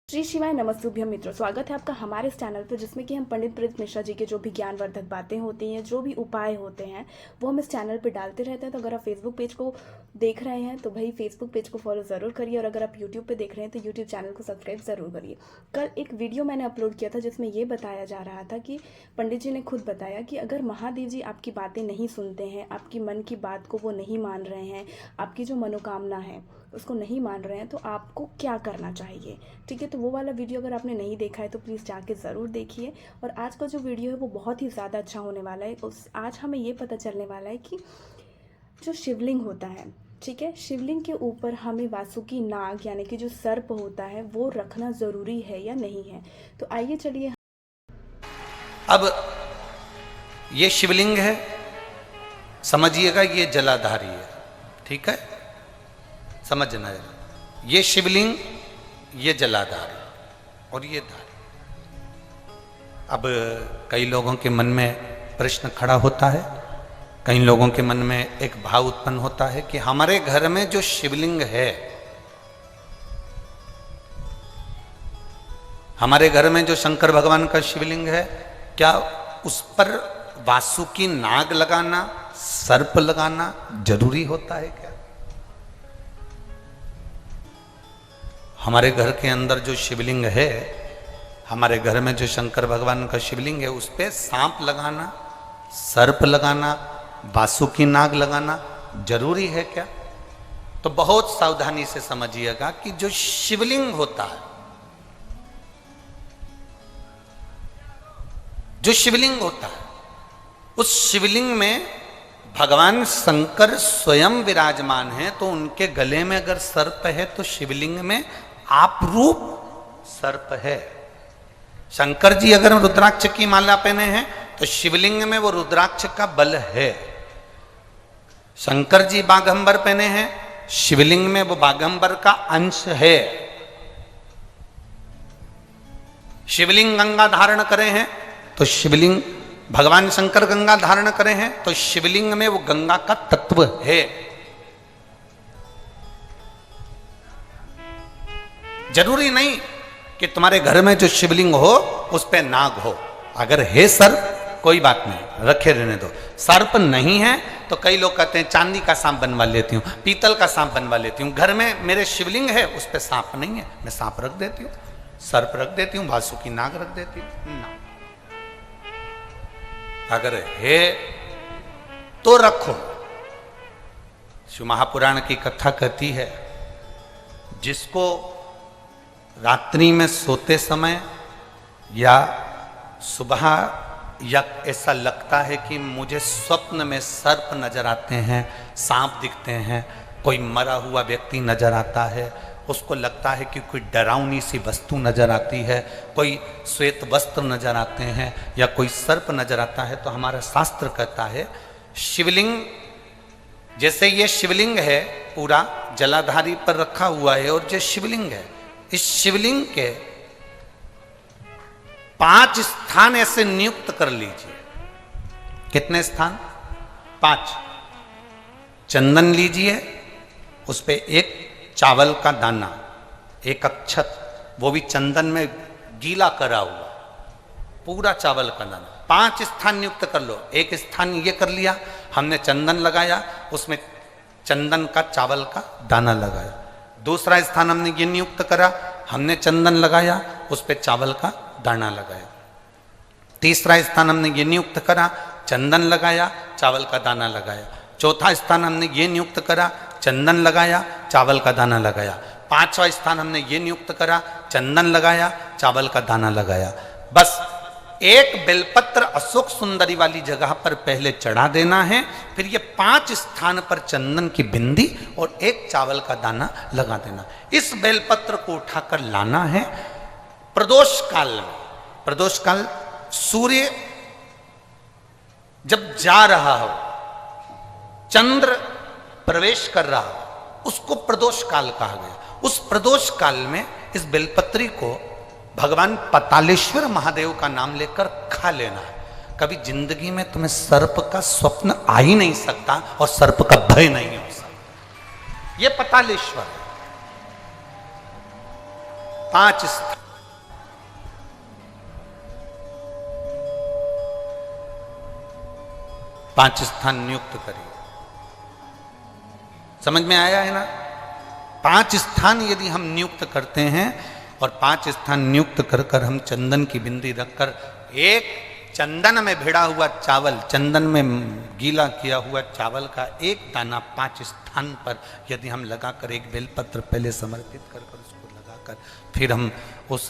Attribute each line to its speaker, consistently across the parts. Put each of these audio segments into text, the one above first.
Speaker 1: श्री शिवाय नमस्तुभ्यम मित्रों, स्वागत है आपका हमारे इस चैनल पर जिसमें कि हम पंडित प्रीत मिश्रा जी के जो भी ज्ञानवर्धक बातें होती हैं, जो भी उपाय होते हैं वो हम इस चैनल पर डालते रहते हैं। तो अगर आप फेसबुक पेज को देख रहे हैं तो भाई फेसबुक पेज को फॉलो ज़रूर करिए, और अगर आप यूट्यूब पे देख रहे हैं तो यूट्यूब चैनल को सब्सक्राइब ज़रूर करिए। कल एक वीडियो मैंने अपलोड किया था जिसमें ये बताया जा रहा था कि पंडित जी ने खुद बताया कि अगर महादेव जी आपकी बातें नहीं सुनते हैं, आपकी मन की बात को वो नहीं मान रहे हैं, आपकी जो मनोकामना है उसको नहीं मान रहे हैं, तो आपको क्या करना चाहिए। ठीक है, तो वो वाला वीडियो अगर आपने नहीं देखा है तो प्लीज़ जाके ज़रूर देखिए। और आज का जो वीडियो है वो बहुत ही ज़्यादा अच्छा होने वाला है। आज हमें ये पता चलने वाला है कि जो शिवलिंग होता है, ठीक है, शिवलिंग के ऊपर हमें वासुकी नाग यानी कि जो सर्प होता है वो रखना ज़रूरी है या नहीं है। तो आइए चलिए।
Speaker 2: अब ये शिवलिंग है, समझिएगा, ये जलाधारी है। ठीक है, समझना जरा, ये शिवलिंग, ये जलाधारी और ये धारी। अब कई लोगों के मन में प्रश्न खड़ा होता है, कई लोगों के मन में एक भाव उत्पन्न होता है कि हमारे घर में जो शिवलिंग है, हमारे घर में जो शंकर भगवान का शिवलिंग है, क्या उस पर वासुकी नाग लगाना, सर्प लगाना जरूरी होता है क्या? हमारे घर के अंदर जो शिवलिंग है, हमारे घर में जो शंकर भगवान का शिवलिंग है, उस पर सांप लगाना, सर्प लगाना, वासुकी नाग लगाना जरूरी है क्या? तो बहुत सावधानी से समझिएगा कि जो शिवलिंग होता है, जो शिवलिंग होता है, उस शिवलिंग में भगवान शंकर स्वयं विराजमान है। तो उनके गले में अगर सर्प है तो शिवलिंग में आप रूप सर्प है। शंकर जी अगर रुद्राक्ष की माला पहने हैं तो शिवलिंग में वो रुद्राक्ष का बल है। शंकर जी बाघंबर पहने हैं, शिवलिंग में वो बाघंबर का अंश है। शिवलिंग गंगा धारण करे हैं तो शिवलिंग, भगवान शंकर गंगा धारण करे हैं तो शिवलिंग में वो गंगा का तत्व है। जरूरी नहीं कि तुम्हारे घर में जो शिवलिंग हो उस पे नाग हो। अगर है सर्प, कोई बात नहीं, रखे रहने दो। सर्प नहीं है तो कई लोग कहते हैं चांदी का सांप बनवा लेती हूँ, पीतल का सांप बनवा लेती हूँ। घर में मेरे शिवलिंग है, उस पे सांप नहीं है, मैं सांप रख देती हूँ, सर्प रख देती हूँ, वासुकी नाग रख देती हूँ ना। अगर है तो रखो। शिव महापुराण की कथा कहती है, जिसको रात्रि में सोते समय या सुबह या ऐसा लगता है कि मुझे स्वप्न में सर्प नजर आते हैं, सांप दिखते हैं, कोई मरा हुआ व्यक्ति नजर आता है, उसको लगता है कि कोई डरावनी सी वस्तु नजर आती है, कोई श्वेत वस्त्र नजर आते हैं या कोई सर्प नजर आता है, तो हमारा शास्त्र कहता है शिवलिंग, जैसे ये शिवलिंग है पूरा जलाधारी पर रखा हुआ है, और जो शिवलिंग है, इस शिवलिंग के 5 स्थान ऐसे नियुक्त कर लीजिए। कितने स्थान? 5। चंदन लीजिए, उस पे एक चावल का दाना, एक अक्षत, वो भी चंदन में गीला करा हुआ, पूरा चावल का दाना। 5 स्थान नियुक्त कर लो। एक स्थान ये कर लिया, हमने चंदन लगाया, उसमें चंदन का चावल का दाना लगाया। दूसरा स्थान हमने ये नियुक्त करा, हमने चंदन लगाया, उस पर चावल का दाना लगाया। तीसरा स्थान हमने ये नियुक्त करा, चंदन लगाया, चावल का दाना लगाया। चौथा स्थान हमने ये नियुक्त करा, चंदन लगाया, चावल का दाना लगाया। 5वां स्थान हमने ये नियुक्त करा, चंदन लगाया, चावल का दाना लगाया। बस एक बेलपत्र अशोक सुंदरी वाली जगह पर पहले चढ़ा देना है, फिर ये 5 स्थान पर चंदन की बिंदी और एक चावल का दाना लगा देना। इस बेलपत्र को उठाकर लाना है प्रदोष काल में। प्रदोष काल सूर्य जब जा रहा हो, चंद्र प्रवेश कर रहा हो, उसको प्रदोष काल कहा गया। उस प्रदोष काल में इस बेलपत्री को भगवान पतालेश्वर महादेव का नाम लेकर खा लेना है। कभी जिंदगी में तुम्हें सर्प का स्वप्न आ ही नहीं सकता और सर्प का भय नहीं हो सकता। यह पतालेश्वर है। 5 स्थान 5 स्थान नियुक्त करिए। समझ में आया है ना? 5 स्थान यदि हम नियुक्त करते हैं और 5 स्थान नियुक्त कर कर हम चंदन की बिंदी रखकर एक चंदन में भिड़ा हुआ चावल, चंदन में गीला किया हुआ चावल का एक दाना 5 स्थान पर यदि हम लगाकर एक बेलपत्र पहले समर्पित कर कर उसको लगाकर फिर हम उस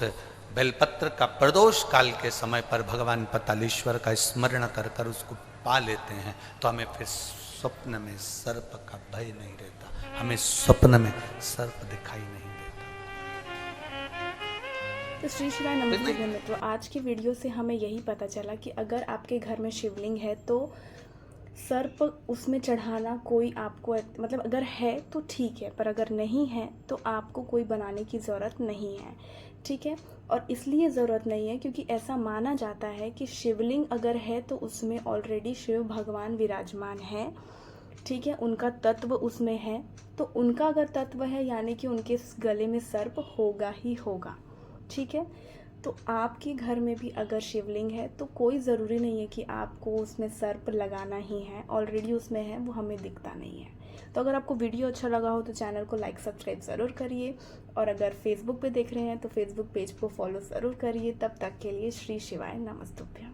Speaker 2: बेलपत्र का प्रदोष काल के समय पर भगवान पतालेश्वर का स्मरण कर कर उसको पा लेते हैं तो हमें फिर स्वप्न में सर्प का भय नहीं रहता, हमें स्वप्न में सर्प दिखाई नहीं देता।
Speaker 1: तो श्री शिवाय नमस्ते प्रिय मित्रों, आज की वीडियो से हमें यही पता चला कि अगर आपके घर में शिवलिंग है तो सर्प उसमें चढ़ाना कोई आपको मतलब अगर है तो ठीक है, पर अगर नहीं है तो आपको कोई बनाने की ज़रूरत नहीं है, ठीक है। और इसलिए ज़रूरत नहीं है क्योंकि ऐसा माना जाता है कि शिवलिंग अगर है तो उसमें ऑलरेडी शिव भगवान विराजमान है, ठीक है, उनका तत्व उसमें है, तो उनका अगर तत्व है यानी कि उनके गले में सर्प होगा ही होगा, ठीक है। तो आपके घर में भी अगर शिवलिंग है तो कोई ज़रूरी नहीं है कि आपको उसमें सर्प लगाना ही है, ऑलरेडी उसमें है, वो हमें दिखता नहीं है। तो अगर आपको वीडियो अच्छा लगा हो तो चैनल को लाइक सब्सक्राइब ज़रूर करिए, और अगर फेसबुक पे देख रहे हैं तो फेसबुक पेज को फॉलो ज़रूर करिए। तब तक के लिए श्री शिवाय नमस्तुभ्यम।